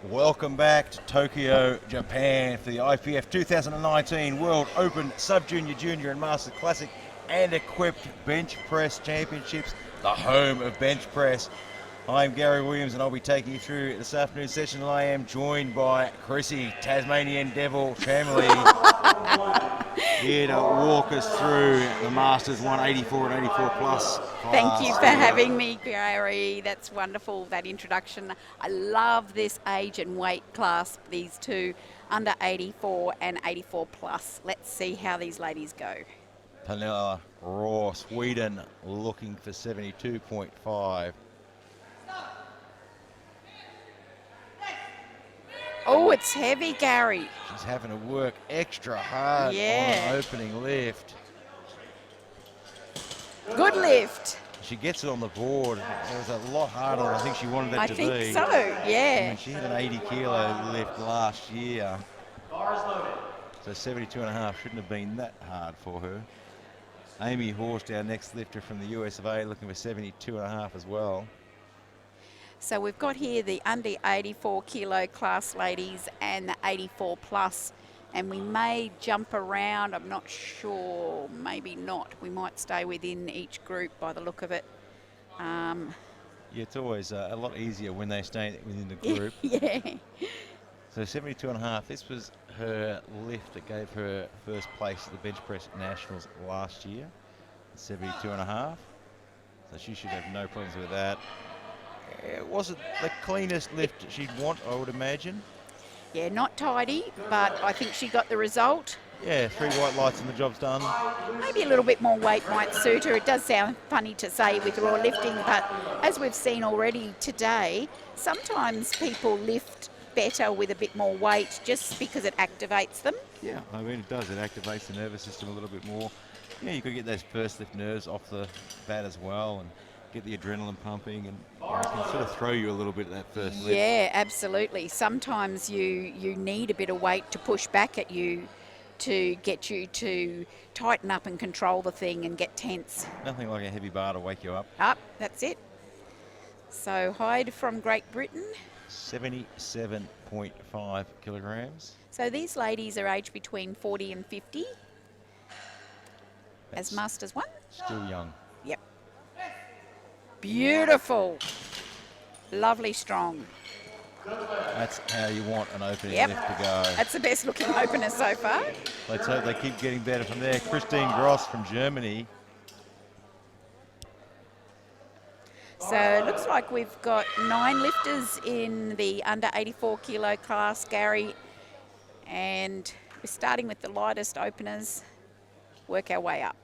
Welcome back to Tokyo, Japan for the IPF 2019 World Open Sub-Junior, Junior and Master Classic and Equipped Bench Press Championships, the home of bench press. I'm Gary Williams and I'll be taking you through this afternoon session. I am joined by Chrissy, Tasmanian Devil family, here to walk us through the Masters 184 and 84 plus class. Thank you for having me, Gary. That's wonderful, that introduction. I love this age and weight class, these two, under 84 and 84 plus. Let's see how these ladies go. Pernilla Raw, Sweden, looking for 72.5. Oh, it's heavy, Gary. She's having to work extra hard on opening lift. Good lift. She gets it on the board. It was a lot harder than I think she wanted that to be. I think so, yeah. I mean, she had an 80 kilo lift last year. So 72.5 shouldn't have been that hard for her. Amy Horst, our next lifter from the US of A, looking for 72.5 as well. So we've got here the under 84 kilo class ladies and the 84 plus, and we may jump around. I'm not sure, maybe not. We might stay within each group by the look of it. Yeah, it's always a lot easier when they stay within the group. Yeah. So 72.5, this was her lift that gave her first place at the Bench Press Nationals last year, 72.5. So she should have no problems with that. It wasn't the cleanest lift she'd want, I would imagine. Yeah, not tidy, but I think she got the result. Yeah, 3 white lights and the job's done. Maybe a little bit more weight might suit her. It does sound funny to say with raw lifting, but as we've seen already today, sometimes people lift better with a bit more weight just because it activates them. Yeah, I mean it does. It activates the nervous system a little bit more. Yeah, you could get those first lift nerves off the bat as well and get the adrenaline pumping, and it can sort of throw you a little bit at that first lift. Yeah, absolutely. Sometimes you need a bit of weight to push back at you to get you to tighten up and control the thing and get tense. Nothing like a heavy bar to wake you up. Up, that's it. So Hyde from Great Britain. 77.5 kilograms. So these ladies are aged between 40 and 50 as Masters 1. Still young. Yep. Beautiful. Lovely strong. That's how you want an opening Yep. lift to go. That's the best looking opener so far. Let's hope they keep getting better from there. Christine Gross from Germany. So it looks like we've got 9 lifters in the under 84 kilo class, Gary. And we're starting with the lightest openers. Work our way up.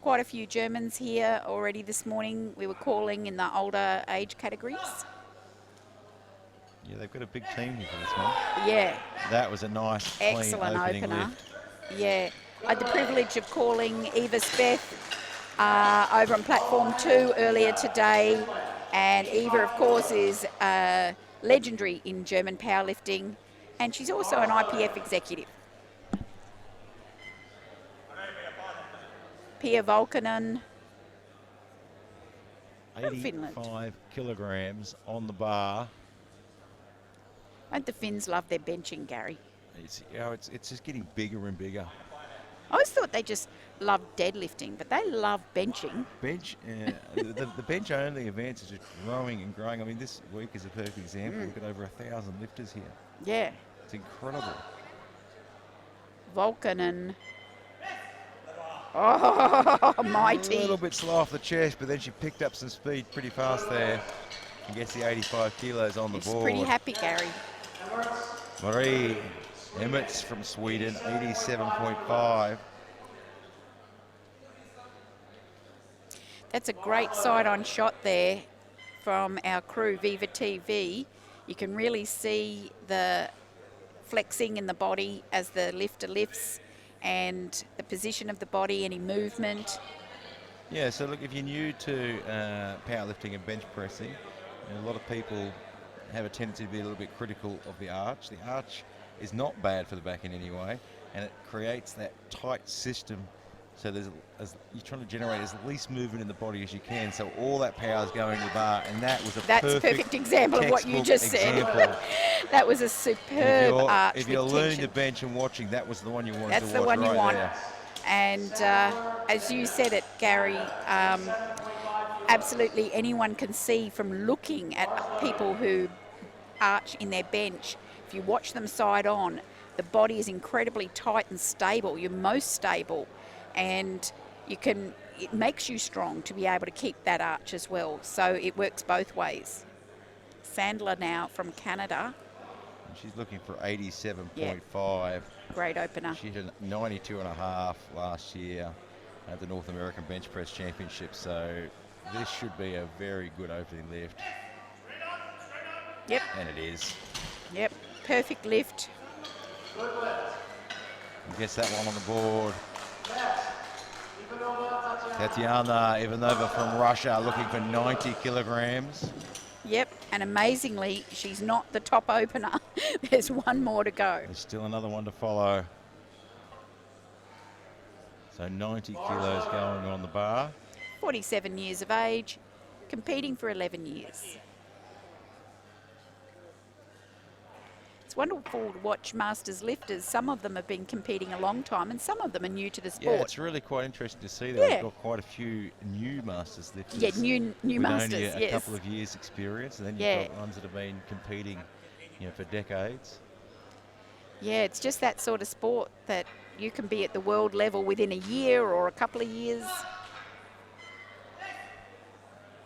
Quite a few Germans here already this morning. We were calling in the older age categories. Yeah, they've got a big team here for this one. Yeah. That was a nice, clean Excellent opening opener. lift. Yeah. I had the privilege of calling Eva Speth over on platform 2 earlier today. And Eva, of course, is legendary in German powerlifting. And she's also an IPF executive. Pia Volkanen. 85 kilograms on the bar. Don't the Finns love their benching, Gary? It's, you know, it's just getting bigger and bigger. I always thought they just loved deadlifting, but they love benching. Bench, the bench only events are just growing and growing. I mean, this week is a perfect example. We've got over 1,000 lifters here. Yeah. It's incredible. Volkanen. Oh, mighty. A little bit slow off the chest, but then she picked up some speed pretty fast there and gets the 85 kilos on the She's board. pretty happy, Gary. Marie Emmets from Sweden, 87.5. That's a great side-on shot there from our crew, Viva TV. You can really see the flexing in the body as the lifter lifts and the position of the body, any movement. Yeah, so look, if you're new to powerlifting and bench pressing, a lot of people have a tendency to be a little bit critical of the arch. The arch is not bad for the back end anyway, and it creates that tight system So you're trying to generate as least movement in the body as you can. So all that power is going to the bar, and that was That's a perfect example of what you just said. That was a superb arch If you're with learning tension. the bench and watching, that was the one you wanted That's to the watch one you right want. there. And as you said it, Gary, absolutely anyone can see from looking at people who arch in their bench. If you watch them side on, the body is incredibly tight and stable. You're most stable, and it makes you strong to be able to keep that arch as well. So it works both ways. Sandler now from Canada. And she's looking for 87.5. Yeah. Great opener. She hit 92.5 last year at the North American Bench Press Championship. So this should be a very good opening lift. Yep. And it is. Yep. Perfect lift. Gets that one on the board. Tatiana Ivanova from Russia looking for 90 kilograms. Yep, and amazingly, she's not the top opener. There's one more to go. There's still another one to follow. So 90 kilos going on the bar. 47 years of age, competing for 11 years. It's wonderful to watch Masters lifters. Some of them have been competing a long time and some of them are new to the sport. Yeah, it's really quite interesting to see that we've got quite a few new Masters lifters. Yeah, new with Masters, only a couple of years experience, and then you've got ones that have been competing, for decades. Yeah, it's just that sort of sport that you can be at the world level within a year or a couple of years.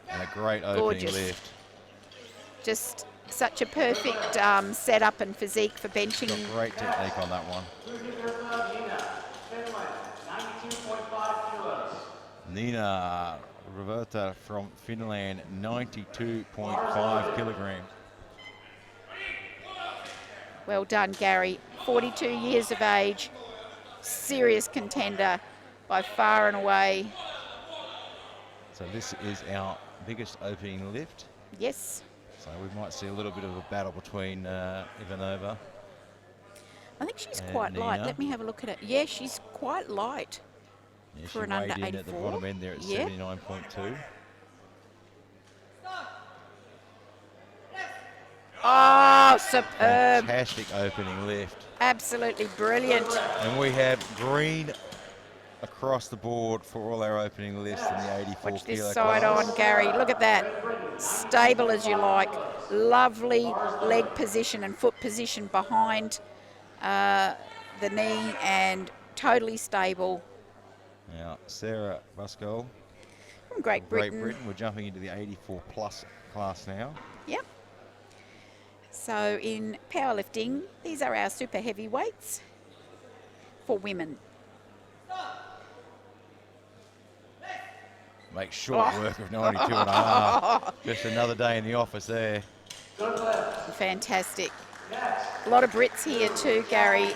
And a great opening lift. Just such a perfect setup and physique for benching. Got great technique on that one. Nina Roberta from Finland, 92.5 kilograms. Well done, Gary. 42 years of age, serious contender by far and away. So this is our biggest opening lift. Yes. So we might see a little bit of a battle between Ivanova. I think she's quite light. Let me have a look at it. Yeah, she's quite light for an under 84. At the bottom end there at 79.2. Oh, superb. Fantastic opening lift. Absolutely brilliant. And we have green across the board for all our opening lifts in the 84 Watch this kilo side class. on, Gary. Look at that. Stable as you like. Lovely leg position and foot position behind the knee and totally stable. Now, Sarah Buscol from Great Britain. We're jumping into the 84 plus class now. Yep. So in powerlifting, these are our super heavyweights for women. Make short work of 92.5. Just another day in the office there. Fantastic. A lot of Brits here too, Gary.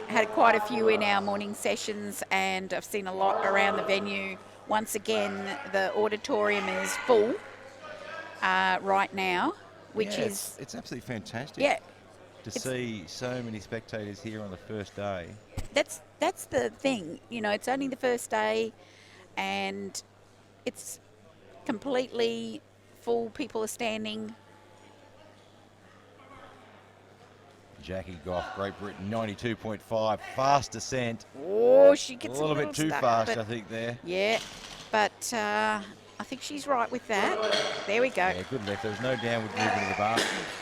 Had quite a few in our morning sessions and I've seen a lot around the venue. Once again, the auditorium is full right now, which is... It's absolutely fantastic. Yeah. To see so many spectators here on the first day. That's the thing. It's only the first day and it's completely full. People are standing. Jackie Goff, Great Britain, 92.5, fast descent. Oh, she gets a little bit too stuck, fast, I think, there. Yeah, but I think she's right with that. There we go. Yeah, good lift. There's no downward movement of the bar.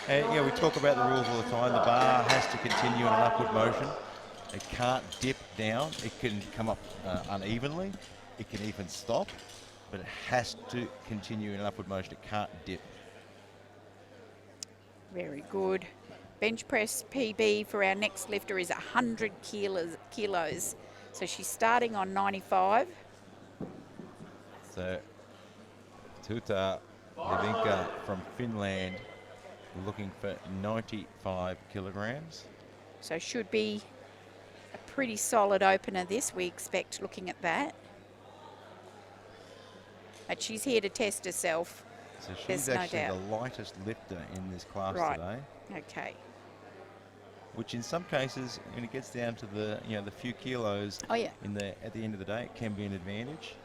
And we talk about the rules all the time. The bar has to continue in an upward motion. It can't dip down. It can come up unevenly. It can even stop, but it has to continue in an upward motion. It can't dip. Very good. Bench press PB for our next lifter is 100 kilos. So she's starting on 95. So Tuta Levinka from Finland looking for 95 kilograms. So should be a pretty solid opener this, we expect, looking at that. But she's here to test herself. So she's actually the lightest lifter in this class today. Okay. which in some cases, when it gets down to the the few kilos Oh, yeah. at the end of the day, it can be an advantage.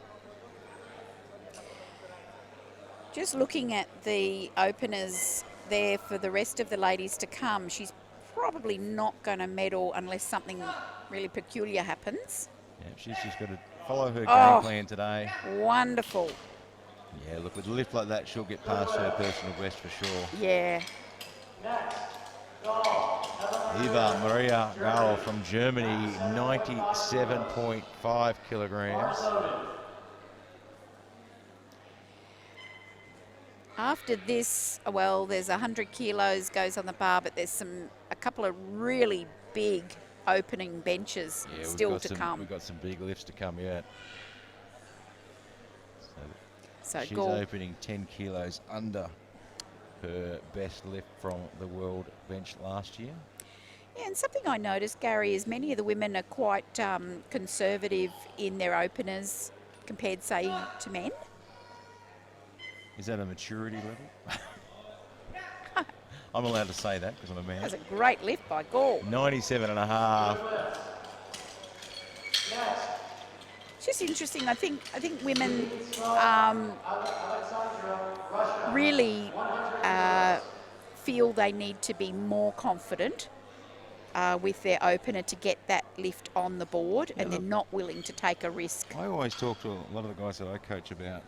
Just looking at the openers there for the rest of the ladies to come, she's probably not going to medal unless something really peculiar happens. Yeah, she's just got to follow her game Oh. plan today. Wonderful. Yeah, look, with a lift like that, she'll get past her personal best for sure. Yeah. Eva Maria Gall from Germany, 97.5 kilograms. After this, well, there's 100 kilos goes on the bar, but there's a couple of really big opening benches still to come. We've got some big lifts to come yet. So she's opening 10 kilos under her best lift from the world bench last year. Yeah, and something I noticed, Gary, is many of the women are quite conservative in their openers compared, say, to men. Is that a maturity level? I'm allowed to say that because I'm a man. That's a great lift by Gall. 97.5. It's just interesting. I think women really feel they need to be more confident with their opener to get that lift on the board, and they're not willing to take a risk. I always talk to a lot of the guys that I coach about,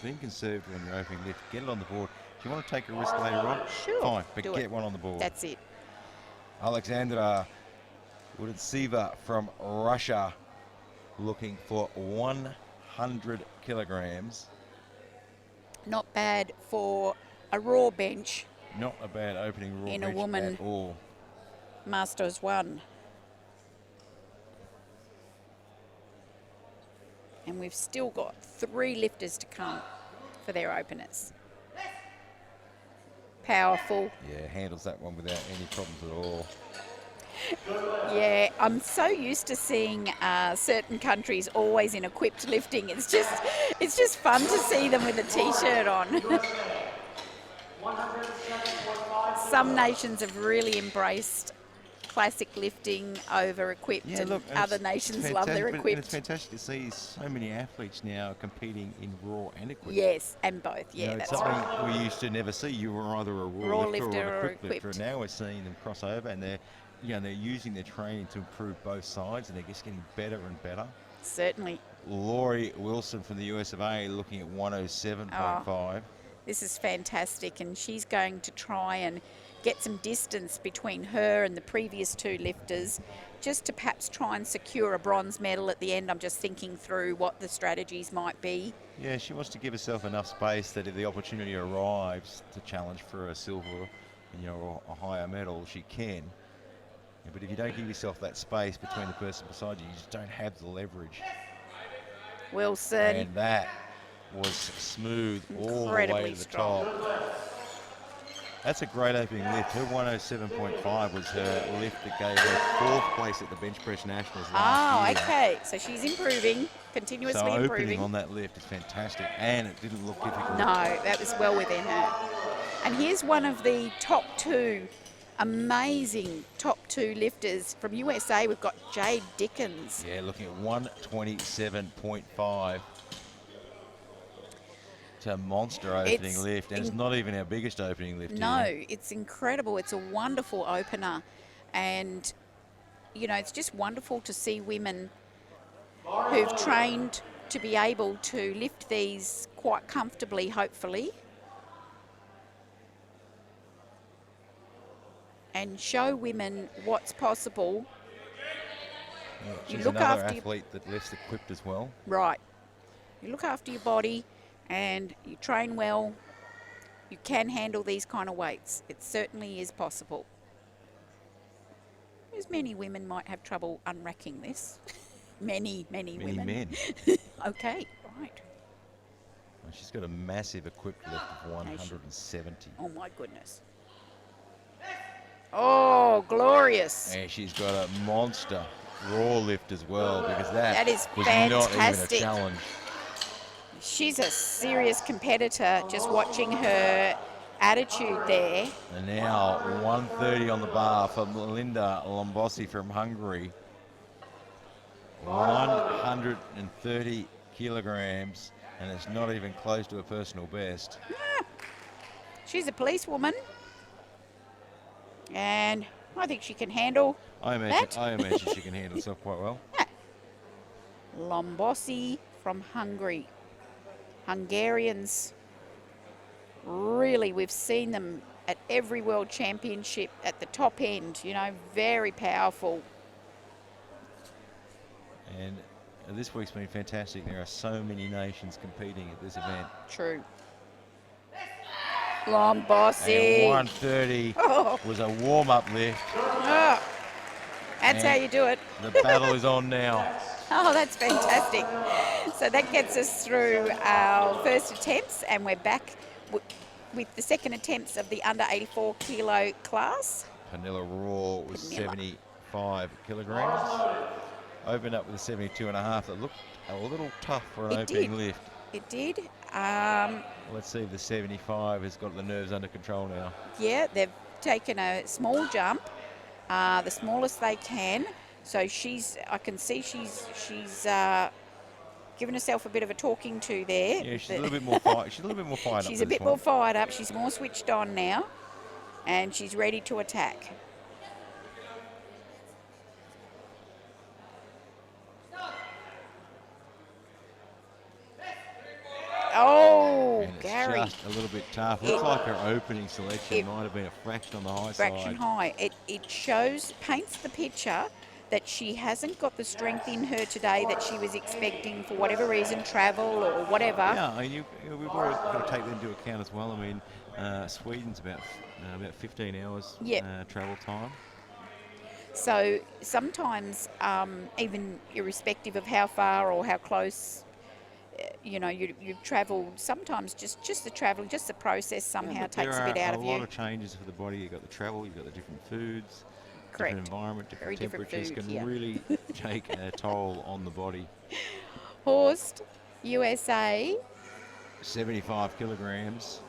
being conservative when you're opening lift, get it on the board. If you want to take a risk later on, Sure, fine, but do get it. one on the board. That's it. Alexandra Woodetseva from Russia, looking for 100 kilograms. Not bad for a raw bench Not a bad opening raw in a bench woman. at all. Masters 1. And we've still got 3 lifters to come for their openers. Powerful. Yeah, handles that one without any problems at all. Yeah, I'm so used to seeing certain countries always in equipped lifting. It's just fun to see them with a t-shirt on. Some nations have really embraced classic lifting over equipped, and other nations love their equipped. It's fantastic to see so many athletes now competing in raw and equipped. Yes, and both. Yeah, it's that's something right. we used to never see. You were either a raw lifter or an equipped lifter. Now we're seeing them cross over, and they're using their training to improve both sides, and they're just getting better and better. Certainly. Laurie Wilson from the US of A looking at 107.5. This is fantastic, and she's going to try and get some distance between her and the previous 2 lifters, just to perhaps try and secure a bronze medal at the end. I'm just thinking through what the strategies might be. Yeah, she wants to give herself enough space that if the opportunity arrives to challenge for a silver, or a higher medal, she can. Yeah, but if you don't give yourself that space between the person beside you, you just don't have the leverage. Wilson. And that was smooth all the way to the top. That's a great opening lift. Her 107.5 was her lift that gave her 4th place at the bench press nationals last year. Okay. So she's improving, continuously improving. Opening on that lift is fantastic, and it didn't look difficult. No, that was well within her. And here's one of the top 2, amazing top 2 lifters from USA. We've got Jade Dickens. Yeah, looking at 127.5. It's a monster opening lift, and it's not even our biggest opening lift. No, it's incredible. It's a wonderful opener, and it's just wonderful to see women who've trained to be able to lift these quite comfortably, hopefully, and show women what's possible. Yeah, she's another athlete that lifts equipped as well. Right. You look after your body and you train well, you can handle these kind of weights. It certainly is possible. As many women might have trouble unracking this. many women. Men. Okay, right. Well, she's got a massive equipped lift of 170. Oh my goodness. Oh, glorious. And she's got a monster raw lift as well, because that is was fantastic. not even a challenge. She's a serious competitor. Just watching her attitude there. And now 130 on the bar for Melinda Lombossi from Hungary. 130 kilograms, and it's not even close to a personal best. She's a policewoman, and I think she can handle I imagine she can handle herself quite well. Lombossi from Hungary. Hungarians, really, we've seen them at every World Championship at the top end, you know, very powerful. And this week's been fantastic. There are so many nations competing at this event. True. Lombossi. And 130 was a warm-up lift. Oh, that's how you do it. The battle is on now. Oh, that's fantastic. So that gets us through our first attempts, and we're back with the second attempts of the under 84 kilo class. Pernilla Raw was 75 kilograms. Opened up with a 72 and a half. That looked a little tough for an opening lift. It did. Let's see if the 75 has got the nerves under control now. Yeah, they've taken a small jump, the smallest they can. So I can see she's given herself a bit of a talking to there. Yeah, she's a little bit more fired. She's a little bit more fired up. She's a bit more fired up. She's more switched on now, and she's ready to attack. Oh, and it's Gary. just a little bit tough. Looks like her opening selection might have been a fraction on the high side. Fraction high. It paints the picture that she hasn't got the strength in her today that she was expecting for whatever reason, travel or whatever. Yeah, I mean, we've always got to take that into account as well. I mean, Sweden's about 15 hours travel time. So sometimes, even irrespective of how far or how close, you know, you've travelled, sometimes just the travelling, just the process somehow takes a bit out of you. There are a lot of changes for the body. You've got the travel, you've got the different foods, correct, different environment, different very temperatures different food, can really take a toll on the body. Horst, USA. 75 kilograms.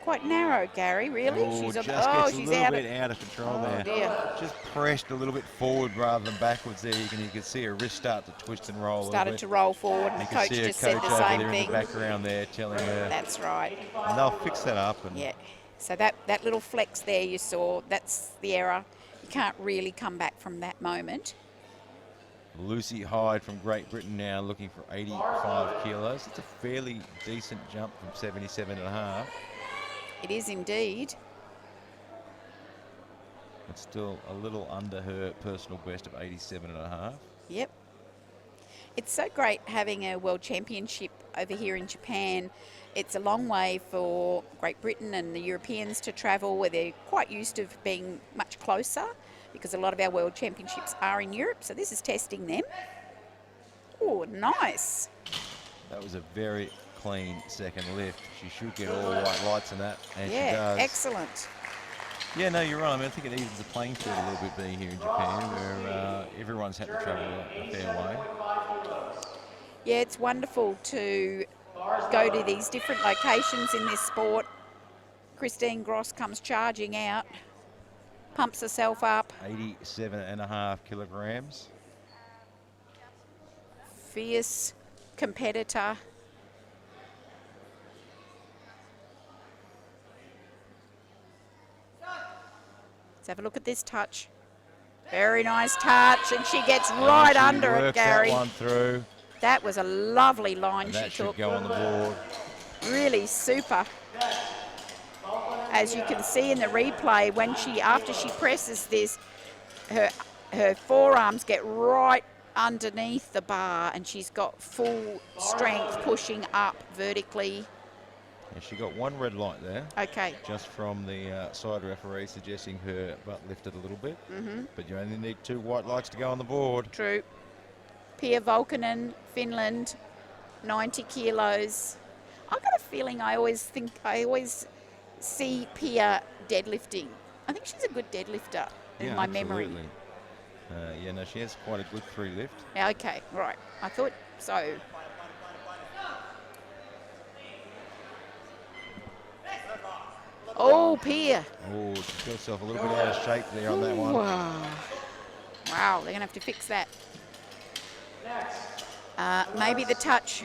Quite narrow, Gary, really. Oh, she's gets out a little bit out of control there. Dear. Just pressed a little bit forward rather than backwards there. You can see her wrist start to twist and roll. Started to roll forward, and the coach just said the same thing. In the background there telling her. That's right. And they'll fix that up. And yeah. So that little flex there you saw, that's the error. You can't really come back from that moment. Lucy Hyde from Great Britain now looking for 85 kilos. It's a fairly decent jump from 77 and a half. It is indeed. It's still a little under her personal best of 87 and a half. Yep. It's so great having a World Championship over here in Japan. It's a long way for Great Britain and the Europeans to travel, where they're quite used to being much closer, because a lot of our World Championships are in Europe, so this is testing them. Oh, nice. That was a very clean second lift. She should get all white lights in that, and she does. Excellent. Yeah, no, you're right. I mean, I think it evens the playing field a little bit being here in Japan, where everyone's had to travel a fair way. Yeah, it's wonderful to go to these different locations in this sport. Christine Gross comes charging out, pumps herself up. 87 and a half kilograms. Fierce competitor. Let's have a look at this touch. Very nice touch, and she gets right under it, Gary. That one through. That was a lovely line And she that took. should go on the board. Really super. As you can see in the replay, after she presses this, her forearms get right underneath the bar, and she's got full strength pushing up vertically. Yeah, she got one red light there. Okay. Just from the side referee suggesting her butt lifted a little bit. Mm-hmm. But you only need 2 white lights to go on the board. True. Pia Volkinen, Finland, 90 kilos. I've got a feeling I always see Pia deadlifting. I think she's a good deadlifter in my memory. Yeah, no, she has quite a good free lift. Yeah, okay, right. I thought so. Oh, Pia. Oh, she got herself a little bit out of shape there on that one. Wow. Wow, they're going to have to fix that. Maybe the touch.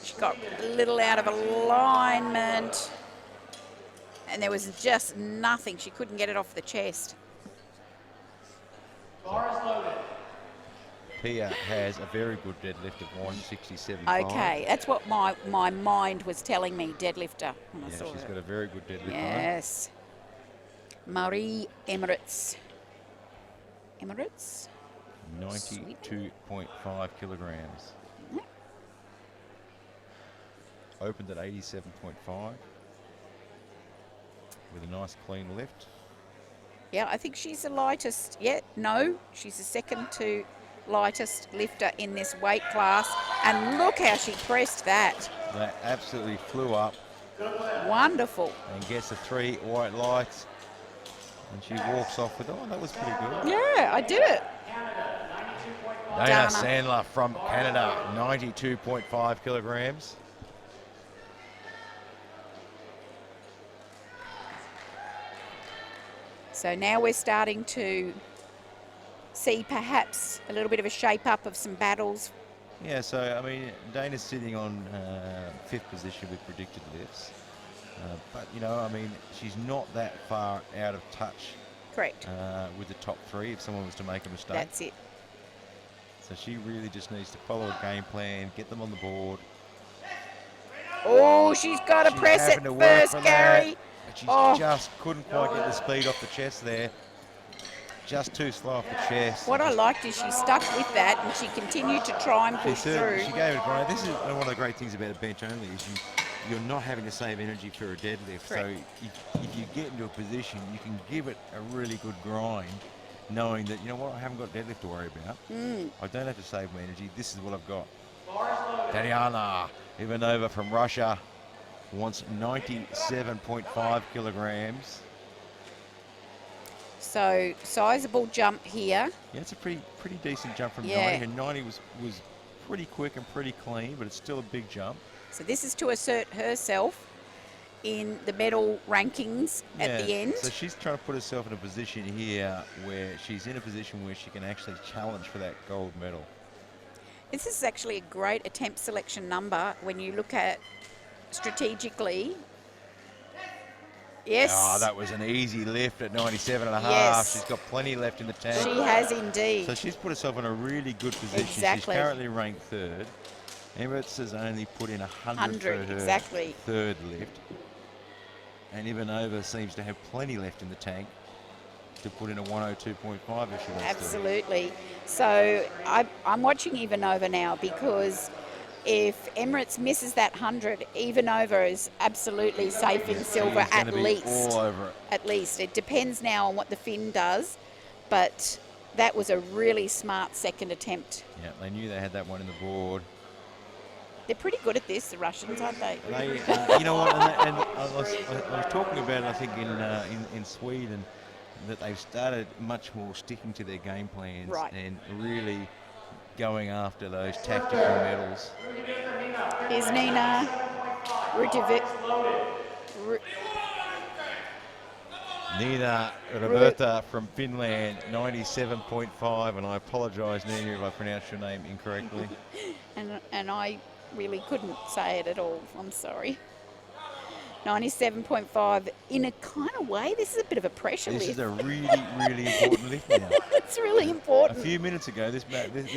She got a little out of alignment. And there was just nothing. She couldn't get it off the chest. Pia has a very good deadlift of 167. Okay, that's what my mind was telling me, deadlifter. When I Yeah, saw she's her. got a very good deadlift. Yes. Marie Emirates. Emirates? 92.5 kilograms. Mhm. Opened at 87.5 with a nice clean lift. Yeah, I think she's the lightest. Yeah, no, she's the second to lightest lifter in this weight class. And look how she pressed that. That absolutely flew up Wonderful. and gets the 3 white lights. And she walks off with, oh, that was pretty good. Yeah, I did it. Dana Dana. Sandler from Canada, 92.5 kilograms. So now we're starting to see perhaps a little bit of a shape up of some battles. Yeah, so, I mean, Dana's sitting on 5th position with predicted lifts. But, you know, I mean, she's not that far out of touch Correct. with the top 3 if someone was to make a mistake. That's it. So she really just needs to follow a game plan, get them on the board. Oh, she's got to She's press it having to work first, for Gary. that, but she Oh. just couldn't quite get the speed off the chest there. Just too slow off the chest. What I liked is she stuck with that and she continued to try and She push through. gave it a grind. This is one of the great things about a bench only is you're not having to save energy for a deadlift. So Correct. if you get into a position, you can give it a really good grind, knowing that, you know what, I haven't got deadlift to worry about. I don't have to save my energy. This is what I've got. Tatiana Ivanova from Russia wants 97.5 kilograms. So sizable jump here. Yeah, it's a pretty decent jump from Yeah. 90. Her 90 was pretty quick and pretty clean, but it's still a big jump. So this is to assert herself in the medal rankings at the end. So she's trying to put herself in a position here where she's in a position where she can actually challenge for that gold medal. This is actually a great attempt selection number when you look at strategically. Yes. Oh, that was an easy lift at 97.5. Yes. She's got plenty left in the tank. She has indeed. So she's put herself in a really good position. Exactly. She's currently ranked 3rd. Emirates has only put in 100 for her exactly. 3rd lift. And Ivanova seems to have plenty left in the tank to put in a 102.5 if she wants to. Absolutely. So I'm watching Ivanova now because if Emirates misses that 100, Ivanova is absolutely safe in silver She's gonna at be least. all over it. At least. It depends now on what the Finn does, but that was a really smart second attempt. Yeah, they knew they had that one in the board. They're pretty good at this, the Russians, aren't they? They, you know what? And I was talking about it, I think, in Sweden, that they've started much more sticking to their game plans Right. and really going after those tactical medals. Is Nina Rutovic? Nina Roberta from Finland, 97.5, and I apologise, Nina, if I pronounced your name incorrectly. And I really couldn't say it at all. I'm sorry. 97.5 in a kind of way. This is a bit of a pressure This lift. is a really, really important lift now. It's really A important. few minutes ago, this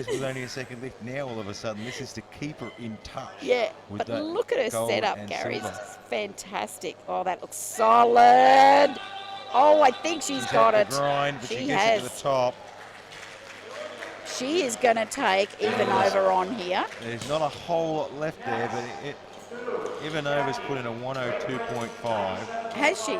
was only a second lift. Now, all of a sudden, this is to keep her in touch. Yeah, with but that look at her gold setup, and Gary. silver. It's just fantastic. Oh, that looks solid. Oh, I think she's got had it. to grind, but She she gets it to has. the top. She is going to take Ivanova on here. There's not a whole lot left there, but Ivanova's put in a 102.5 Has she?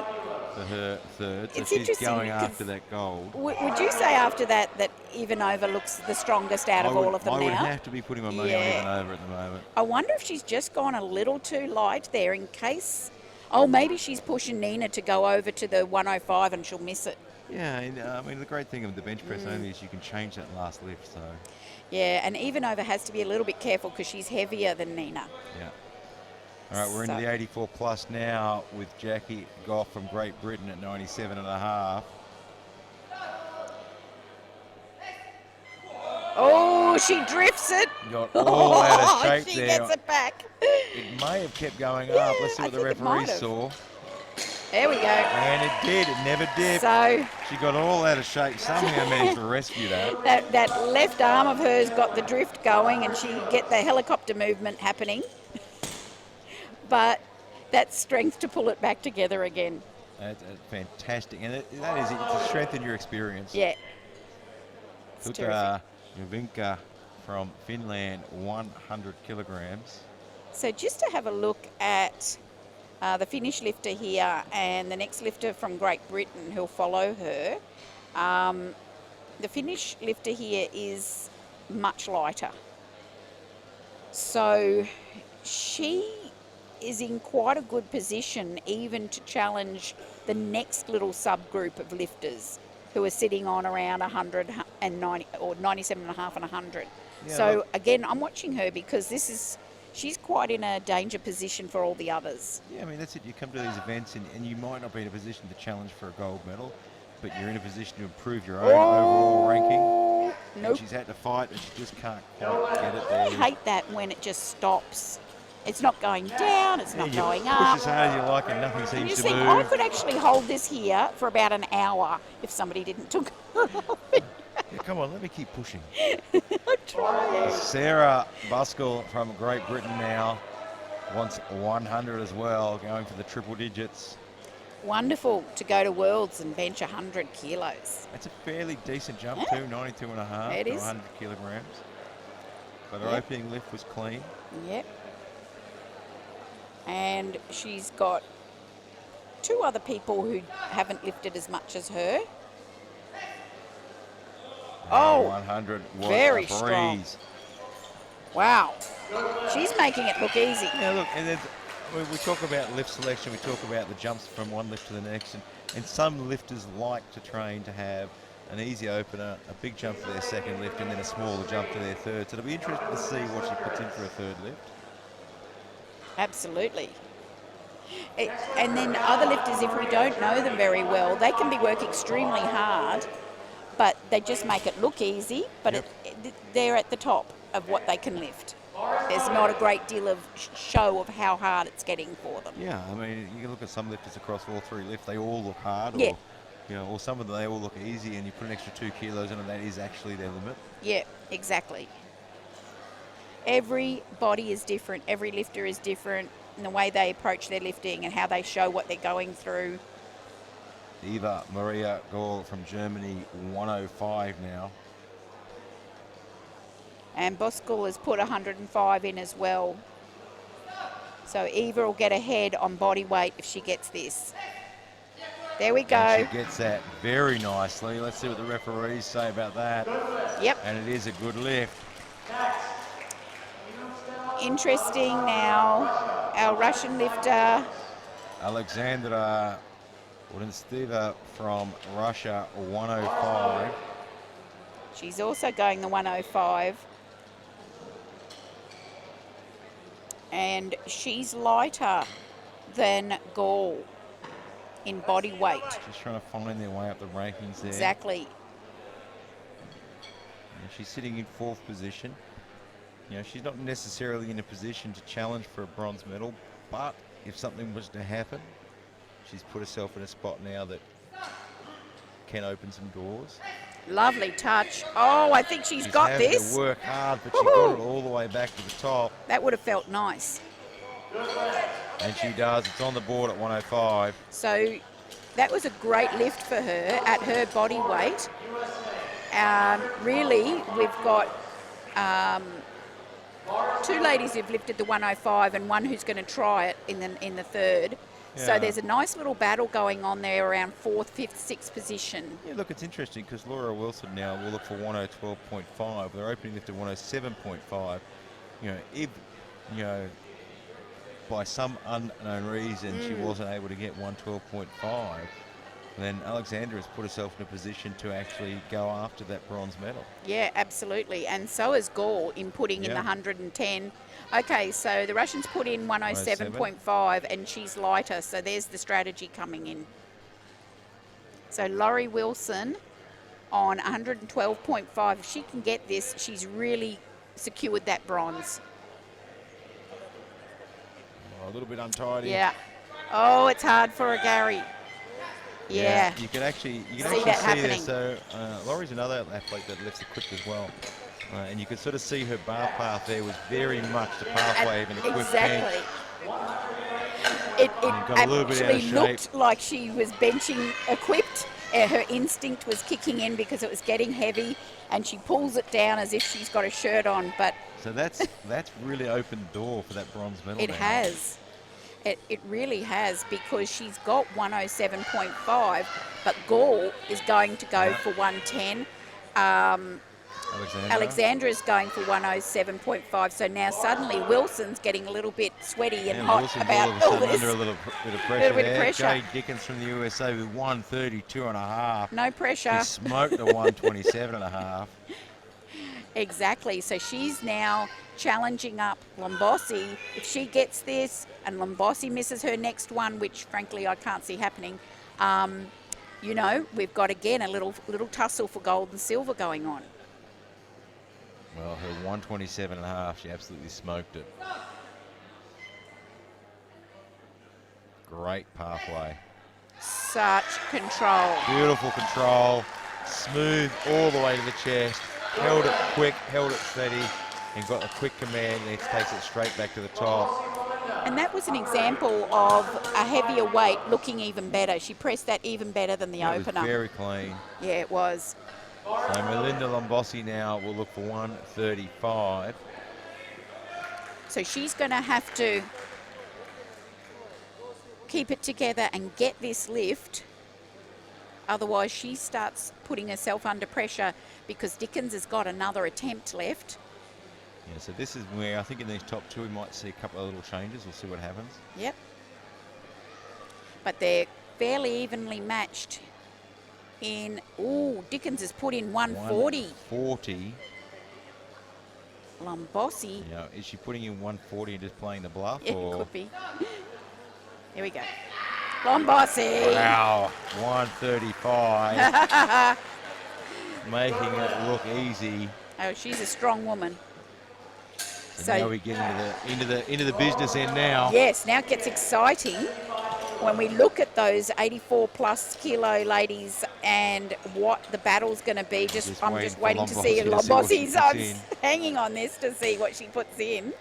for her 3rd, so It's she's interesting going because- after that gold. Would you say after that Ivanova looks the strongest out of all of them I would now? have to be putting my money Yeah. on Ivanova at the moment. I wonder if she's just gone a little too light there in case. Oh, maybe she's pushing Nina to go over to the 105 and she'll miss it. Yeah, and, I mean, the great thing of the bench press only is you can change that last lift, so, Yeah, and Ivanova has to be a little bit careful because she's heavier than Nina. yeah. All right, we're into the 84 plus now with Jackie Goff from Great Britain at 97.5. Oh, she drifts it. Got all out of shape she there. Gets it back. It may have kept going up. Let's see I what the think it might referee have. saw. There we go. And it did. It never dipped. So She got all out of shape. Somehow managed to rescue that. that left arm of hers got the drift going, and she get the helicopter movement happening. But that's strength to pull it back together again. That's fantastic. And that is it. It's a strength in your experience. Yeah. It's terrific. Tuukka Jovinka from Finland, 100 kilograms. So just to have a look at the Finnish lifter here and the next lifter from Great Britain who'll follow her. The Finnish lifter here is much lighter. So she is in quite a good position even to challenge the next little subgroup of lifters who are sitting on around 190 or 97.5 and 100. Yeah, So again, I'm watching her because she's quite in a danger position for all the others. Yeah, I mean, that's it. You come to these events and you might not be in a position to challenge for a gold medal, but you're in a position to improve your own overall ranking. Nope. And she's had to fight, and she just can't quite get it there. I hate that when it just stops. It's not going down, it's not going push up. as hard as you like and nothing You seems to think, move. I could actually hold this here for about an hour if somebody didn't took it. Yeah, come on, let me keep pushing. I'm trying. Sarah Buskell from Great Britain now wants 100 as well, going for the triple digits. Wonderful to go to Worlds and bench 100 kilos. That's a fairly decent jump Yeah. too, 92.5 It to is. 100 kilograms. But her Yep. opening lift was clean. Yep. And she's got two other people who haven't lifted as much as her. Oh, 100 was very a strong. breeze. Wow. She's making it look easy. Yeah, look, and then we talk about lift selection, we talk about the jumps from one lift to the next, and some lifters like to train to have an easy opener, a big jump for their second lift, and then a smaller jump to their third. So it'll be interesting to see what she puts in for a third lift. Absolutely. And then other lifters, if we don't know them very well, they can be working extremely hard, but they just make it look easy, but Yep. they're at the top of what they can lift. There's not a great deal of show of how hard it's getting for them. Yeah, I mean, you can look at some lifters across all three lifts, they all look hard, Yeah. or or some of them, they all look easy, and you put an extra 2 kilos in, and that is actually their limit. Yeah, exactly. Every body is different, every lifter is different in the way they approach their lifting and how they show what they're going through. Eva Maria Gall from Germany, 105 now. And Boskell has put 105 in as well. So Eva will get ahead on body weight if she gets this. There we go. And she gets that very nicely. Let's see what the referees say about that. Yep. And it is a good lift. Interesting now. Our Russian lifter. Alexandra Wodensteva from Russia, 105. She's also going the 105. And she's lighter than Gall in body weight. Just trying to find their way up the rankings there. Exactly. And she's sitting in 4th position. She's not necessarily in a position to challenge for a bronze medal, but if something was to happen, she's put herself in a spot now that can open some doors. Lovely touch. Oh, I think she's got having this. to work hard, but she got it all the way back to the top. That would have felt nice. And she does. It's on the board at 105. So that was a great lift for her at her body weight. Really, we've got two ladies who've lifted the 105 and one who's going to try it in the third. Yeah. So there's a nice little battle going on there around 4th, 5th, 6th position. Yeah, look, it's interesting because Laura Wilson now will look for 112.5. They're opening lift at 107.5. If, by some unknown reason she wasn't able to get 112.5, then Alexandra has put herself in a position to actually go after that bronze medal. Yeah, absolutely. And so is Gaul in putting in the Yeah. 110. Okay, so the Russians put in 107.5 and she's lighter. So there's the strategy coming in. So Laurie Wilson on 112.5. If she can get this, she's really secured that bronze. Oh, a little bit untidy. Yeah. Oh, it's hard for a Gary. Yeah. You can actually see that there. happening. So Laurie's another athlete that lifts equipped as well. And you could sort of see her bar path there was very much the pathway of an equipped bench. Exactly. It got a little bit out of actually shape. looked like she was benching equipped. Her instinct was kicking in because it was getting heavy, and she pulls it down as if she's got a shirt on. But So that's really opened the door for that bronze medal. it now. has. It really has, because she's got 107.5, but Gaul is going to go for 110. Alexandra's going for 107.5. So now suddenly Wilson's getting a little bit sweaty and hot Wilson's about all of a all sudden this. under a little bit of pressure. Little bit of there. pressure. Jade Dickens from the USA with 132.5. No pressure. She smoked the 127.5. Exactly. So she's now challenging up Lombossi. If she gets this and Lombossi misses her next one, which frankly I can't see happening, you know, we've got again a little tussle for gold and silver going on. Well, her 127.5, she absolutely smoked it. Great pathway. Such control. Beautiful control. Smooth all the way to the chest. Held it quick, held it steady, and got a quick command, and it takes it straight back to the top. And that was an example of a heavier weight looking even better. She pressed that even better than the opener. It was very clean. Yeah, it was. So Melinda Lombossi now will look for 135. So she's going to have to keep it together and get this lift. Otherwise, she starts putting herself under pressure, because Dickens has got another attempt left. Yeah, so this is where I think in these top two we might see a couple of little changes. We'll see what happens. Yep. But they're fairly evenly matched in... Ooh, Dickens has put in 140. 140. Lombossi. You know, is she putting in 140 and just playing the bluff? Yeah, or? could be. Here we go. Lombossi. Wow, 135. Making it look easy. Oh, she's a strong woman. So now we get into the business end now. Yes, now it gets exciting when we look at those 84 plus kilo ladies and what the battle's going to be. I'm just waiting to see Lombossi's. I'm hanging on this to see what she puts in.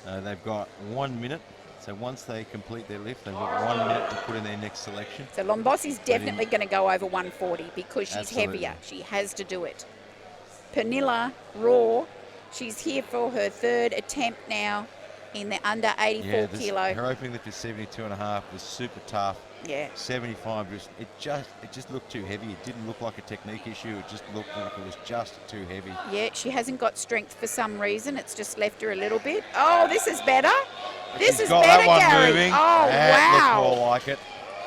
They've got 1 minute. So once they complete their lift, they've got 1 minute to put in their next selection. So Lombossi's definitely going to go over 140 because she's Absolutely. heavier. She has to do it. Pernilla Raw, she's here for her third attempt now in the under 84 kilo. Her opening lift is 72.5, was super tough. Yeah. 75, it just looked too heavy. It didn't look like a technique issue. It just looked like it was just too heavy. Yeah, she hasn't got strength for some reason. It's just left her a little bit. Oh, this is better. This is got better, that one Gary. moving. Oh, That wow. looks more like it.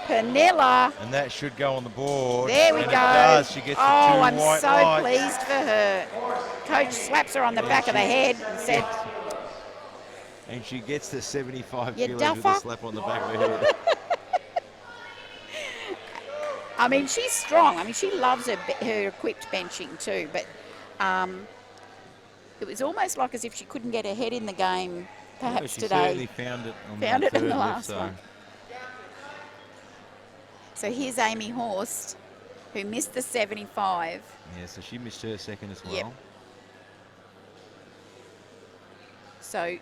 Pernilla. And that should go on the board. There we and go. It does. She gets the two I'm white so lights. pleased for her. Coach slaps her on the back of the head and said, And she gets the 75 You kilos with a duffer. slap on the back of her head. I mean, she's strong. I mean, she loves her equipped benching too, but it was almost like as if she couldn't get her head in the game perhaps She today. certainly found it on Found the it in third the lift, last so. one. So here's Amy Horst, who missed the 75. Yeah, so she missed her second as well. Yep. So if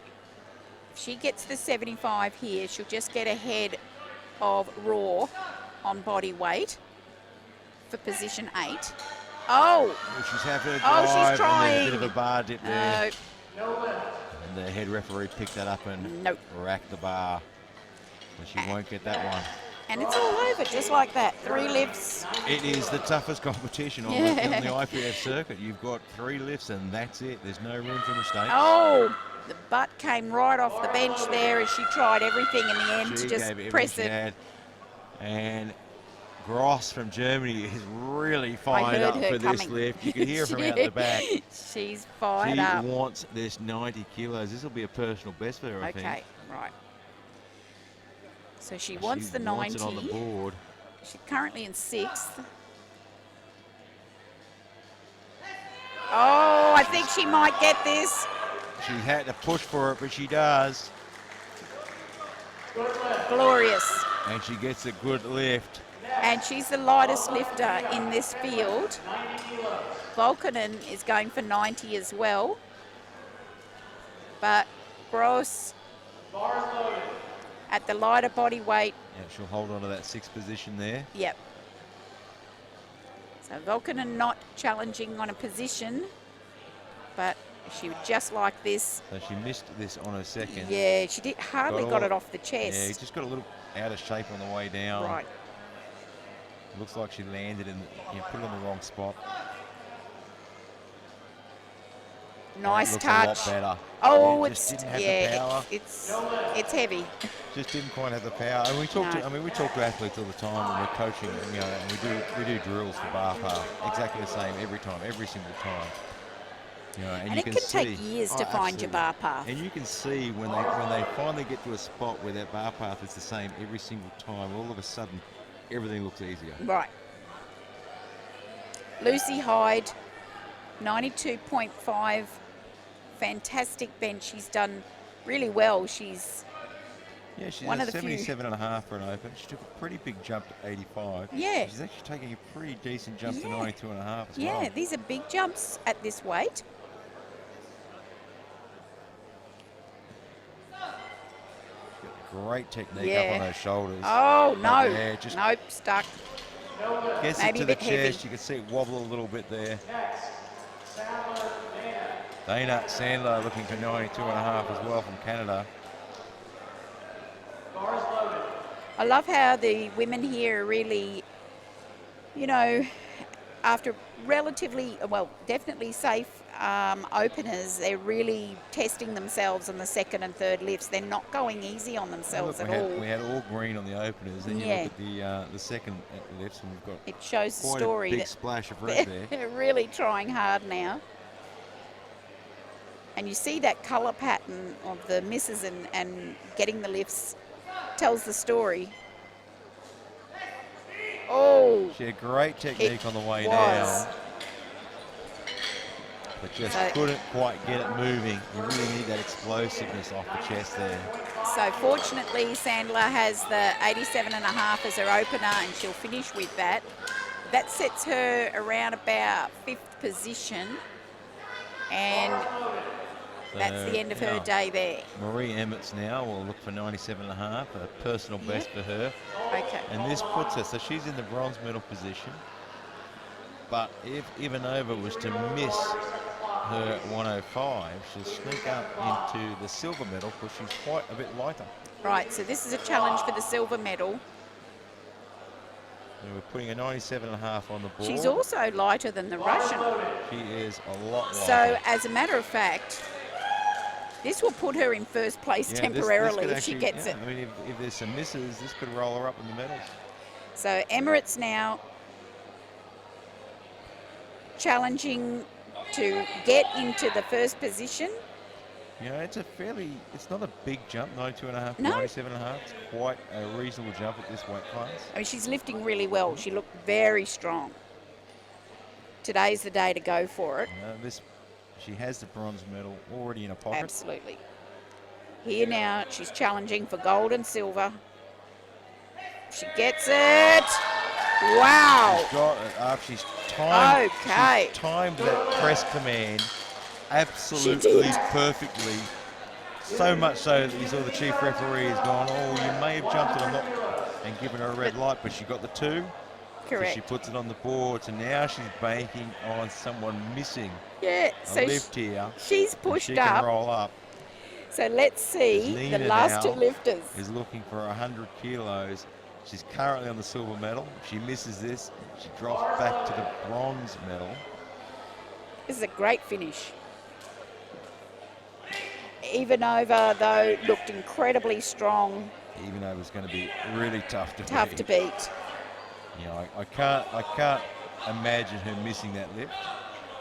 she gets the 75 here, she'll just get ahead of Raw on body weight for position 8. Oh! Well, she's having a Oh, drive she's trying. and there's a bit of a bar dip there. No. And the head referee picked that up and Nope. racked the bar. And she won't get that one. And it's all over, just like that. 3 lifts. It is the toughest competition on the IPF circuit. You've got 3 lifts and that's it. There's no room for mistakes. Oh, the butt came right off the bench there as she tried everything in the end She to gave just everything press she it. had. And Gross from Germany is really I fired heard up her for this coming. lift. You can hear from out the back. She's fired She up. wants this 90 kilos. This will be a personal best for her, I think. Okay, right. So she wants the 90. Wants it on the board. She's currently in 6th. Oh, I think she might get this. She had to push for it, but she does. Glorious. And she gets a good lift. And she's the lightest lifter in this field. Volkanen is going for 90 as well. But Gross at the lighter body weight. Yeah, she'll hold on to that 6th position there. Yep. So Volkanen not challenging on a position, but she would just like this. So she missed this on her second. Yeah, she did hardly got it off the chest. Yeah, just got a little out of shape on the way down. Right. Looks like she landed and put it in the wrong spot. Nice looks touch. A lot better. Oh, just it's didn't have the power. it's heavy. Just didn't quite have the power. And we talk we talk to athletes all the time when we're coaching. And we do drills for bar path exactly the same every time, every single time. And it can take years to find your bar path. And you can see when they finally get to a spot where that bar path is the same every single time, all of a sudden everything looks easier. Right. Lucy Hyde, 92.5. Fantastic bench. She's done really well. She's one of the 77.5 for an open. She took a pretty big jump to 85. Yeah. She's actually taking a pretty decent jump to 92.5 as well. Yeah, these are big jumps at this weight. Great technique up on those shoulders. Oh, no. Yeah, nope, stuck. Gets Maybe it to a the bit chest. heavy. You can see it wobble a little bit there. Dana Sandler looking for 92.5 as well from Canada. I love how the women here are really, after relatively, definitely safe openers, they're really testing themselves on the second and third lifts. They're not going easy on themselves at all. We had all green on the openers. Then you look at the second lifts, and we've got it shows the quite story a big that splash of red there. they're really trying hard now. And you see that colour pattern of the misses and getting the lifts tells the story. Oh! She had great technique on the way down. But just couldn't quite get it moving. You really need that explosiveness off the chest there. So fortunately, Sandler has the 87.5 as her opener, and she'll finish with that. That sets her around about 5th position. And that's the end of her day there. Marie Emmets now will look for 97.5, a personal best for her. Okay. And this puts her, so she's in the bronze medal position. But if Ivanova was to miss her 105, she'll sneak up into the silver medal because she's quite a bit lighter. Right, so this is a challenge for the silver medal. And we're putting a 97.5 on the board. She's also lighter than the Russian. She is a lot lighter. So, as a matter of fact, this will put her in first place temporarily if she gets it. I mean, if there's some misses, this could roll her up in the medals. So, Emirates now challenging to get into the first position. It's not a big jump, 92.5, No. 97.5. It's quite a reasonable jump at this weight class. I mean, she's lifting really well. She looked very strong. Today's the day to go for it. She has the bronze medal already in her pocket. Absolutely. Here now, she's challenging for gold and silver. She gets it. Wow. She's got it. She's timed, Okay. she's timed that press command absolutely perfectly. So much so that you saw the chief referee has gone, you may have jumped it or not, and given her a red light, but she got the 2. Correct. So she puts it on the board, so now she's banking on someone missing a lift here. She's pushed she up. Can roll up. So let's see Nina the last 2 now lifters. Is looking for 100 kilos. She's currently on the silver medal. If she misses this, she drops back to the bronze medal. This is a great finish. Ivanova, though, looked incredibly strong. Ivanova's going to be really tough to beat. Tough to beat. You know, I can't imagine her missing that lift,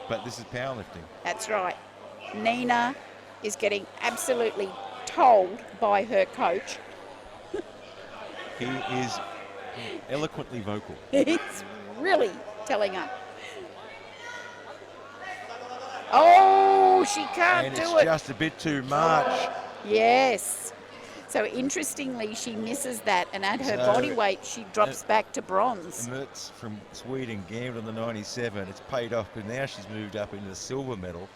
but this is powerlifting. That's right. Nina is getting absolutely told by her coach. He is eloquently vocal. He's really telling her. Oh, she can't And do it's it. just a bit too much. Yes. So interestingly, she misses that, and at her So, body weight, she drops back to bronze. Mertz from Sweden gambled on the 97. It's paid off because now she's moved up into the silver medal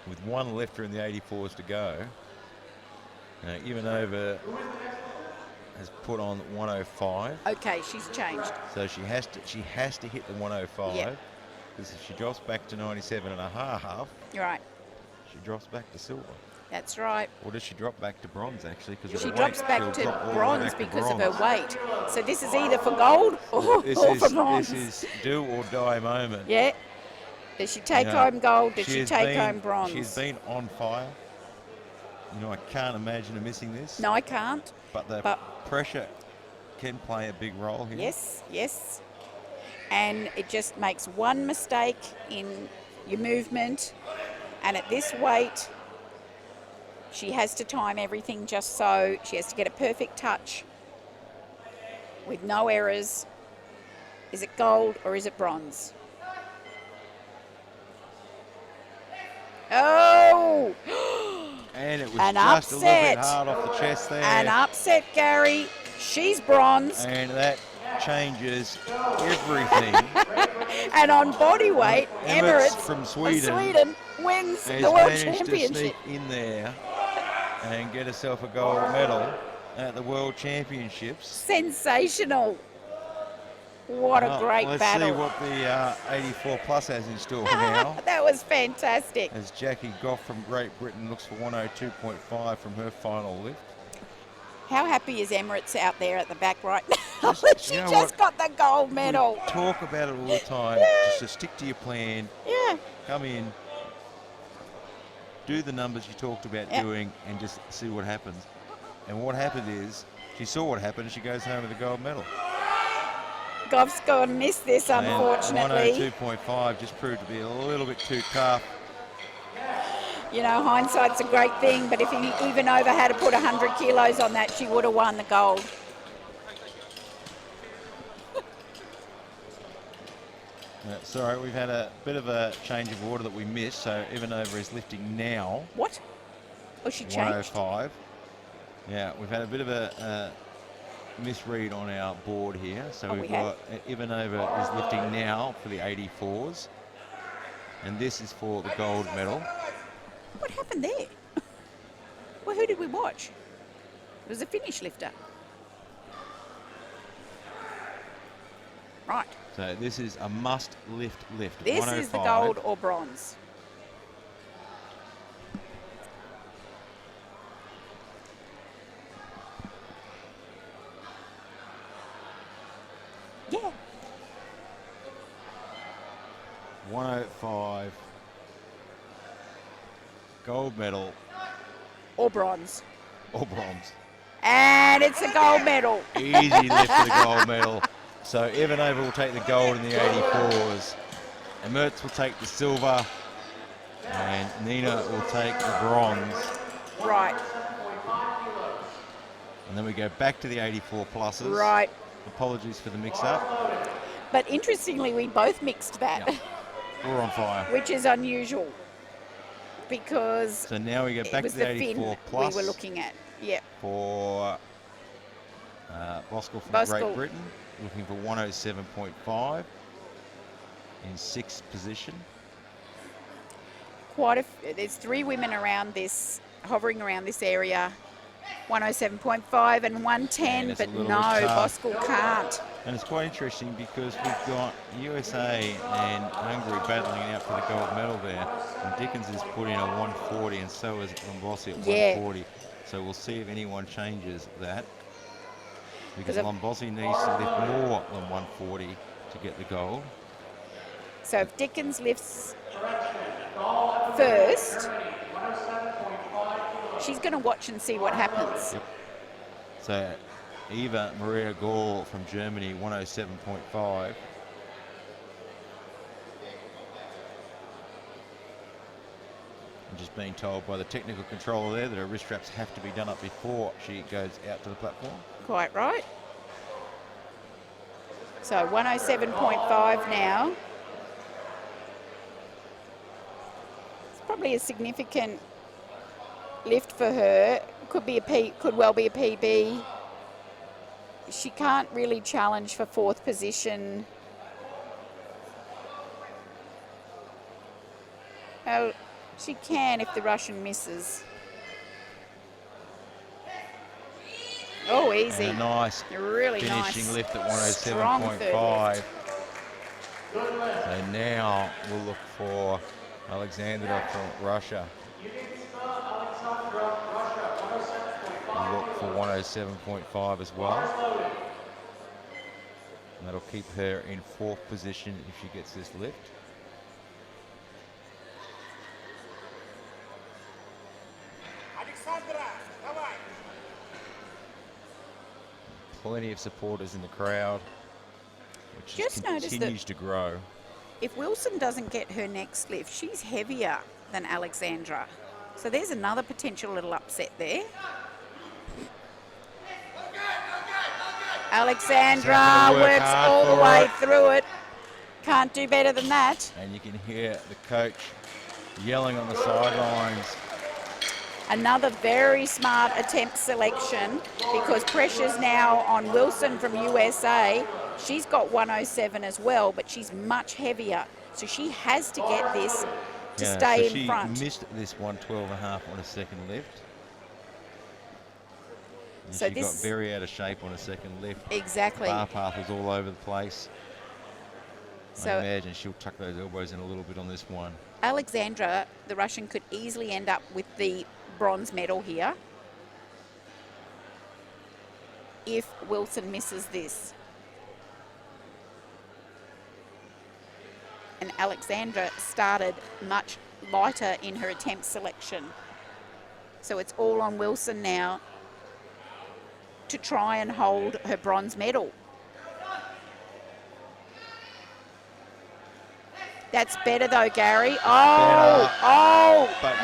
with one left in the 84s to go. Ivanova has put on 105. Okay, she's changed. So she has to hit the 105. Yep. Because if she drops back to 97 and a half, You're right. she drops back to silver. That's right. Or does she drop back to bronze, actually? Because She drops back She'll to drop all the way bronze back to because of bronze. her weight. So this is either for gold or for bronze. This is do or die moment. Yeah. Does she take You know, home gold? Does she has take been- home bronze? She's been on fire. You know, I can't imagine her missing this. No, I can't. But the pressure can play a big role here. Yes, yes. And it just makes one mistake in your movement. And at this weight, she has to time everything just so. She has to get a perfect touch with no errors. Is it gold or is it bronze? Oh! And it was An just upset. a little bit hard off the chest there. An upset, Gary. She's bronze. And that changes everything. And on body weight, Emirates Emirates from of Sweden wins has the World managed to Championship. sneak in there and get herself a gold medal at the World Championships. Sensational. What a great let's battle. see what the 84 plus has in store now. That was fantastic. As Jackie Goff from Great Britain looks for 102.5 from her final lift. How happy is Emirates out there at the back right now? She you know just what? got the gold medal. We talk about it all the time. Yeah. Just to stick to your plan. Yeah. Come in, do the numbers you talked about Yep. doing, and just see what happens. And what happened is, she saw what happened, and she goes home with a gold medal. Goff's going to miss this, And unfortunately. 102.5 just proved to be a little bit too tough. You know, hindsight's a great thing, but if Ivanova had to put 100 kilos on that, she would have won the gold. Sorry, we've had a bit of a change of order that we missed, so Ivanova is lifting now. What? Oh, she changed? 105. Yeah, we've had a bit of a misread on our board here. So we've got Ivanova is lifting now for the 84s. And this is for the gold medal. What happened there? Well, who did we watch? It was a Finnish lifter. Right. So this is a must lift. This 105. is the gold or bronze. Yeah. 105. Gold medal Or bronze. or bronze. And it's a gold medal. Easy lift for the gold medal. So Ivanova will take the gold in the 84s. And Mertz will take the silver. And Nina will take the bronze. Right. And then we go back to the 84 pluses. Right. Apologies for the mix-up. But interestingly, we both mixed that, Yeah. We're on fire. which is unusual because So now we go it back was to the the 84 Finn plus we were looking at. Yep. for Boskell from Boskell. Great Britain, looking for 107.5 in sixth position. There's three women around this, hovering around this area. 107.5 and 110, And it's a but little no, tough. Boskell can't. And it's quite interesting because we've got USA and Hungary battling it out for the gold medal there. And Dickens has put in a 140 and so is Lombossi at Yeah. 140. So we'll see if anyone changes that. Because Because Lombossi needs to lift more than 140 to get the gold. So if Dickens lifts first, she's going to watch and see what happens. Yep. So Eva Maria Gall from Germany, 107.5. I'm just being told by the technical controller there that her wrist straps have to be done up before she goes out to the platform. Quite right. So 107.5 now. It's probably a significant lift for her. Could well be a PB. She can't really challenge for 4th position. Oh, she can if the Russian misses. Oh, easy. And a nice really finishing nice lift at strong 107.5. So now we'll look for Alexandra from Russia. We'll look for 107.5 as well. And that'll keep her in 4th position if she gets this lift. Plenty of supporters in the crowd, which Just notice continues to grow. If Wilson doesn't get her next lift, she's heavier than Alexandra. So there's another potential little upset there. Alexandra works all the way through it. Can't do better than that. And you can hear the coach yelling on the sidelines. Another very smart attempt selection because pressure's now on Wilson from USA. She's got 107 as well, but she's much heavier. So she has to get this to stay in front. She missed this 112.5 on a second lift. And So she got very out of shape on a second lift. Exactly. The bar path was all over the place. So I imagine she'll tuck those elbows in a little bit on this one. Alexandra, the Russian, could easily end up with the bronze medal here if Wilson misses this. And Alexandra started much lighter in her attempt selection. So it's all on Wilson now to try and hold her bronze medal. That's better though, Gary. But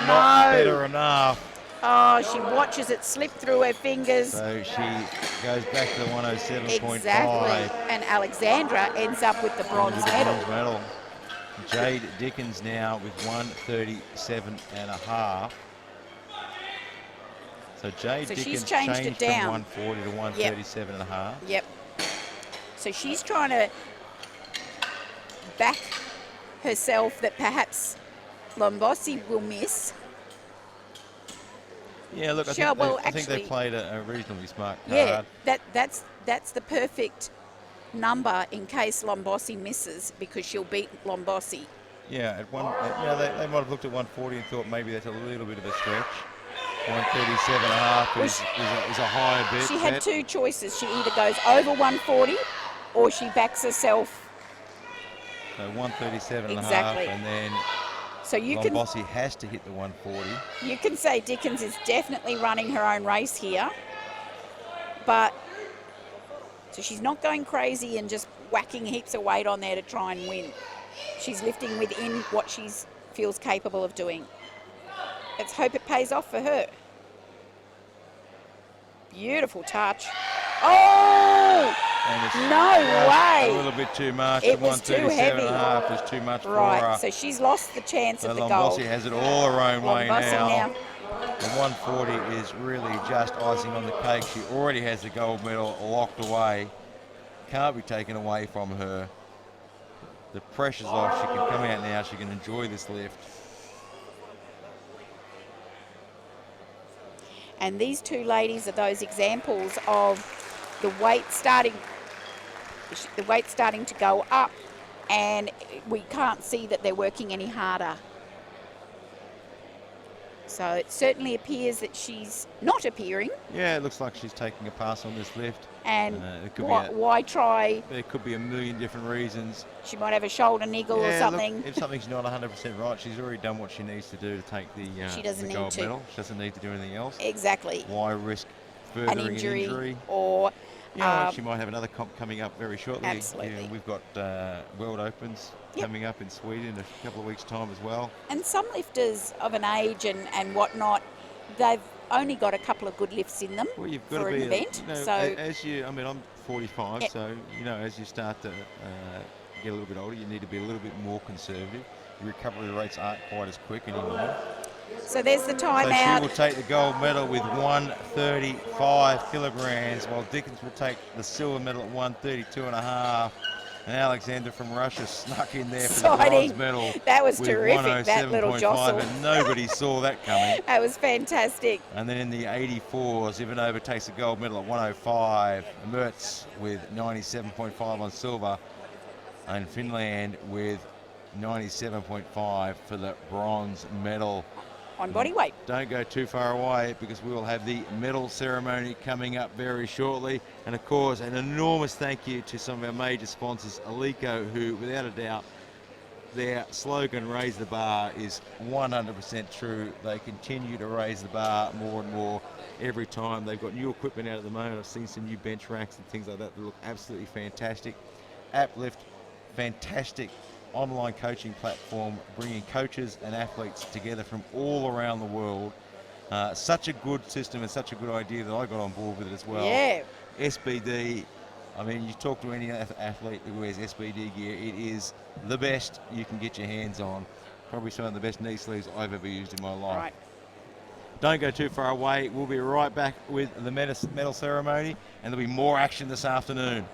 not better enough. Oh, she watches it slip through her fingers. So she goes back to the 107.5. Exactly. And Alexandra ends up with the bronze medal. Jade Dickens now with 137.5. So Jade Dickens she's changed it down from 140 to 137.5. Yep. So she's trying to back herself that perhaps Lombossi will miss. Yeah, look, I think they played a reasonably smart card. Yeah, that's the perfect number in case Lombossi misses because she'll beat Lombossi. Yeah, they might have looked at 140 and thought maybe that's a little bit of a stretch. 137.5 is a higher bit. She had two choices. She either goes over 140 or she backs herself. So 137.5 Exactly. and then so Lombossi has to hit the 140. You can say Dickens is definitely running her own race here. But so she's not going crazy and just whacking heaps of weight on there to try and win. She's lifting within what she feels capable of doing. Let's hope it pays off for her. Beautiful touch. Oh! No way! A little bit too much. It was too heavy. 137.5 was too much for her. Right, so she's lost the chance of the gold. Lombossi has it all her own way now. Now. The 140 is really just icing on the cake. She already has the gold medal locked away. Can't be taken away from her. The pressure's off. She can come out now. She can enjoy this lift. And these two ladies are those examples of the weight starting to go up, and we can't see that they're working any harder. So it certainly appears that she's not appearing. Yeah, it looks like she's taking a pass on this lift. And why try? There could be a million different reasons. She might have a shoulder niggle or something. Look, if something's not 100% right, she's already done what she needs to do to take the, she doesn't the need gold to. medal. She doesn't need to do anything else. Exactly. Why risk furthering an injury, injury. or She might have another comp coming up very shortly. absolutely. We've got World Opens coming up in Sweden in a couple of weeks' time as well. And some lifters of an age and whatnot, they've only got a couple of good lifts in them Well, you've got for to an be, event. So I'm 45, yeah. so, as you start to get a little bit older, you need to be a little bit more conservative. Your recovery rates aren't quite as quick anymore. So there's the So timeout. she will take the gold medal with 135 kilograms, while Dickens will take the silver medal at 132.5. And Alexander from Russia snuck in there for the bronze medal. That was with terrific, that little 107.5, jostle. and nobody saw that coming. That was fantastic. And then in the 84s, Ivanova takes the gold medal at 105. Mertz with 97.5 on silver. And Finland with 97.5 for the bronze medal. On body weight. Don't go too far away, because we will have the medal ceremony coming up very shortly. And of course, an enormous thank you to some of our major sponsors, Alico, who without a doubt, their slogan, raise the bar, is 100% true. They continue to raise the bar more and more every time. They've got new equipment out at the moment. I've seen some new bench racks and things like that that look absolutely fantastic. Aplift, fantastic online coaching platform, bringing coaches and athletes together from all around the world. Such a good system and such a good idea that I got on board with it as well. Yeah. SBD, I mean, you talk to any athlete who wears SBD gear, it is the best you can get your hands on. Probably some of the best knee sleeves I've ever used in my life. Right. Don't go too far away. We'll be right back with the medal ceremony, and there'll be more action this afternoon.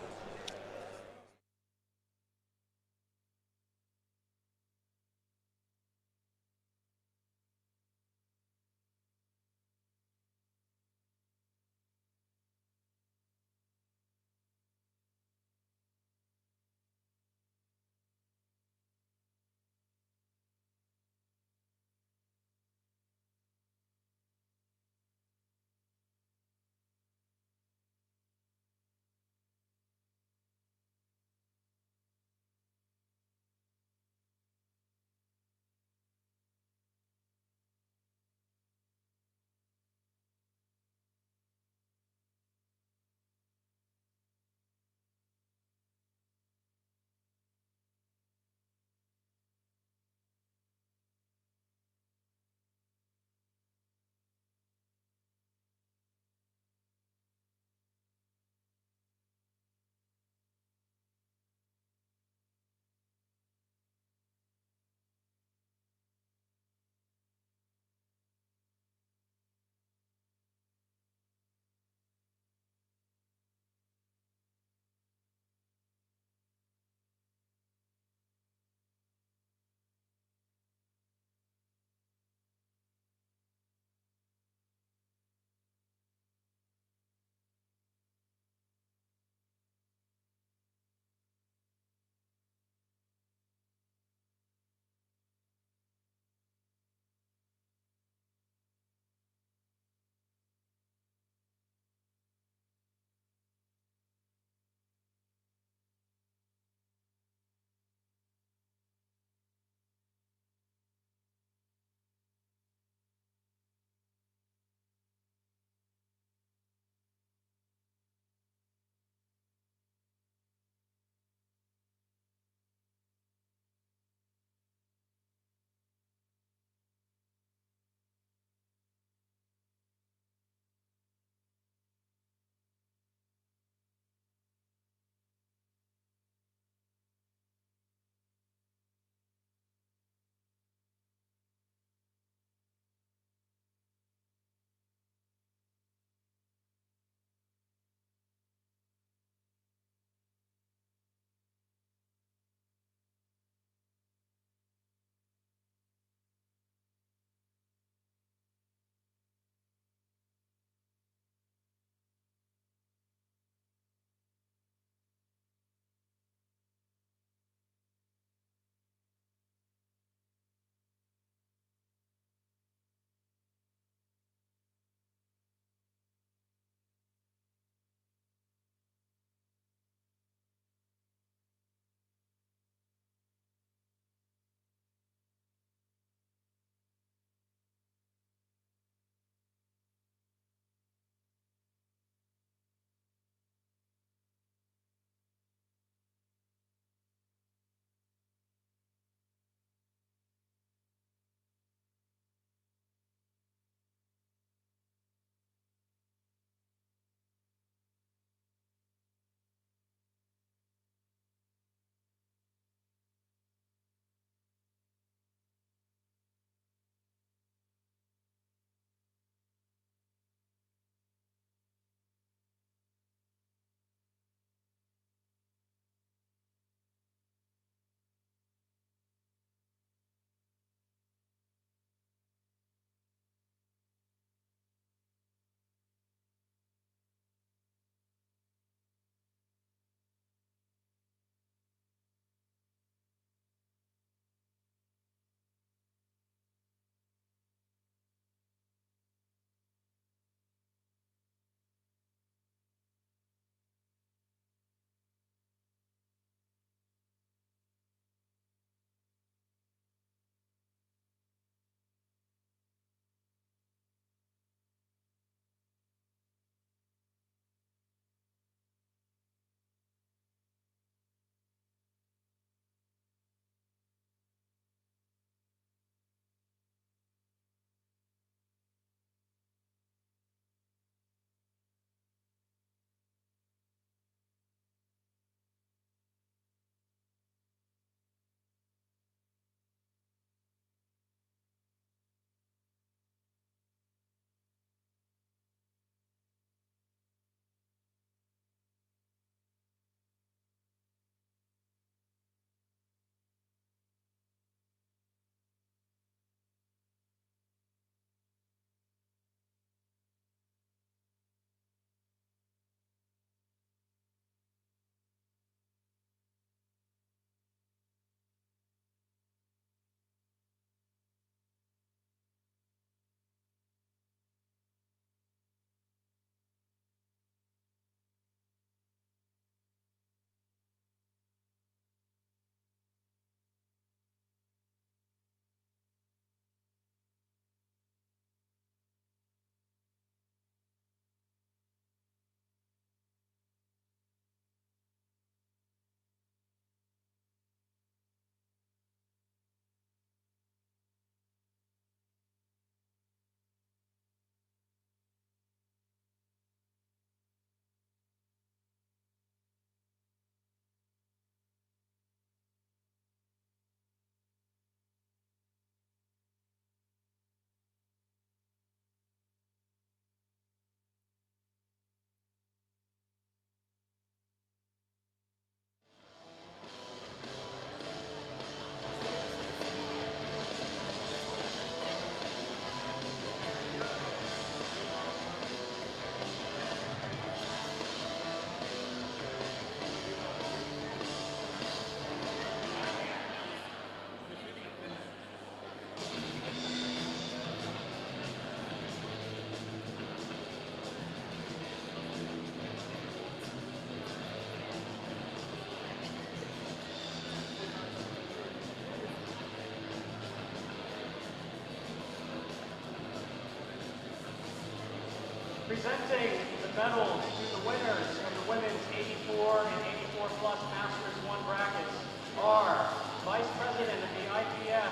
Presenting the medals to the winners of the women's 84 and 84 plus Masters 1 brackets are Vice President of the IPF,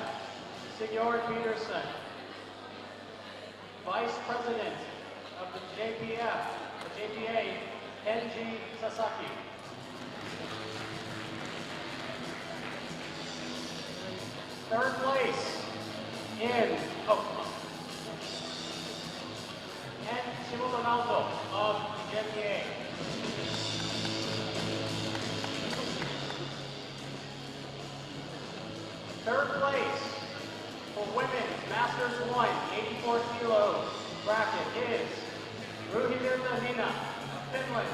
Sigurd Peterson. Vice President of the JPA, Kenji Sasaki. Third place in Ken Shimotonaldo of the JPA. Third place for women's Masters 1 84 kilo bracket is Ruhilda Hina of Finland.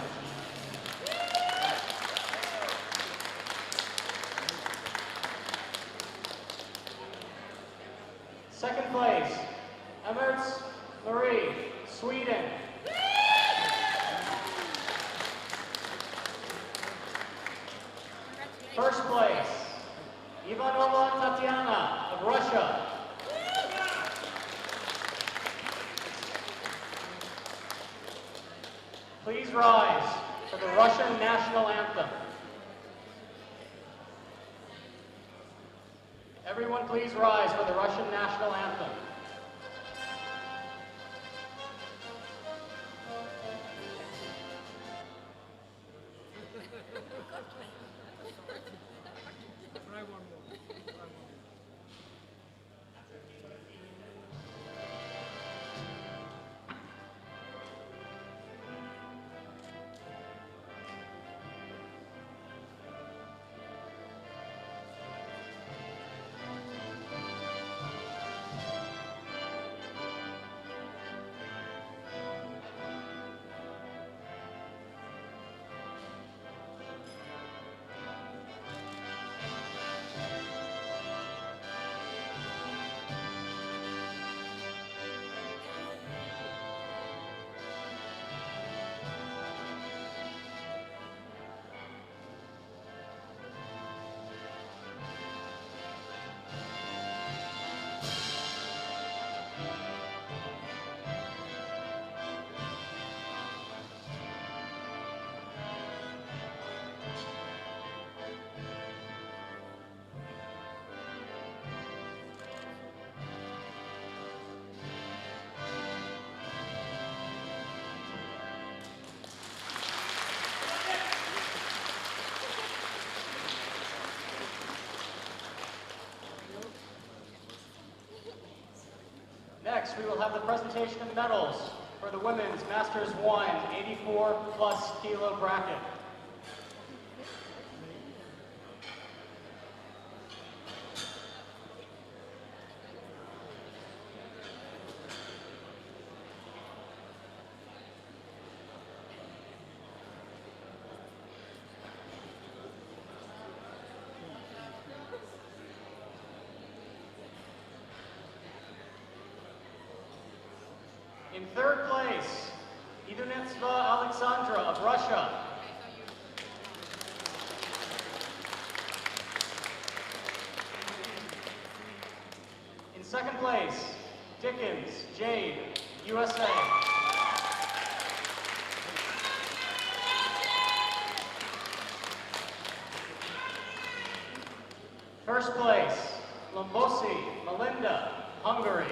Second place, Emmerts Marie, Sweden. First place, Ivanova Tatiana of Russia. Please rise for the Russian national anthem. Everyone please rise for the Russian national anthem. Next, we will have the presentation of medals for the women's Masters 1 84 plus kilo bracket. In third place, Idunetsva Alexandra of Russia. In second place, Dickens Jade, USA. First place, Lombosi Melinda, Hungary.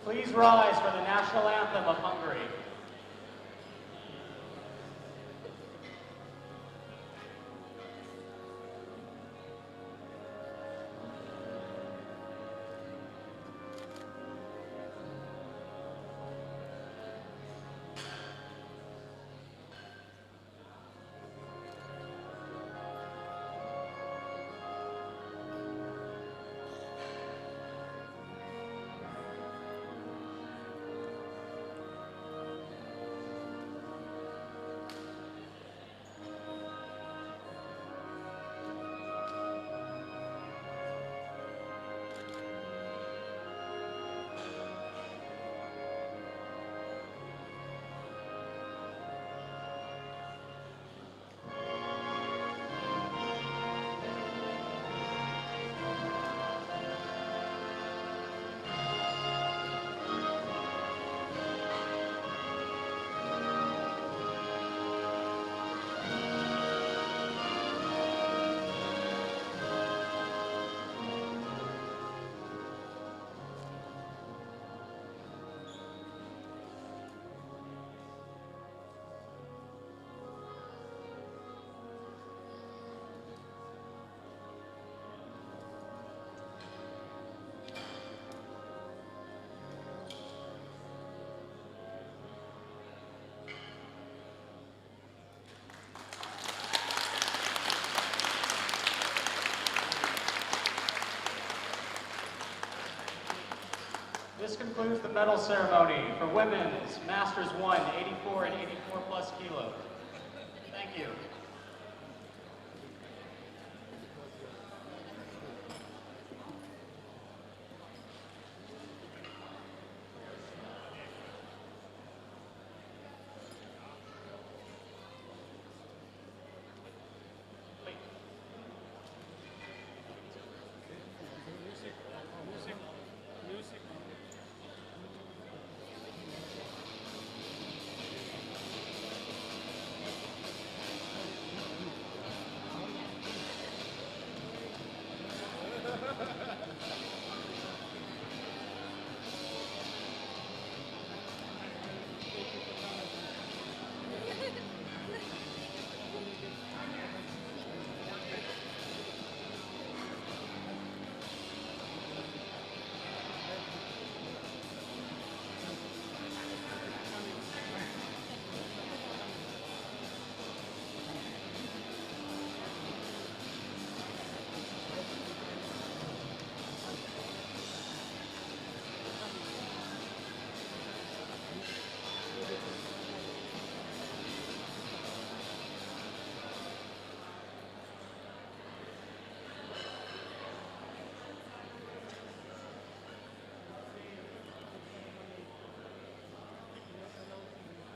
Please rise for the national anthem of Hungary. concludes the medal ceremony for women's Masters 1, 84 and 84 plus kilos. Thank you.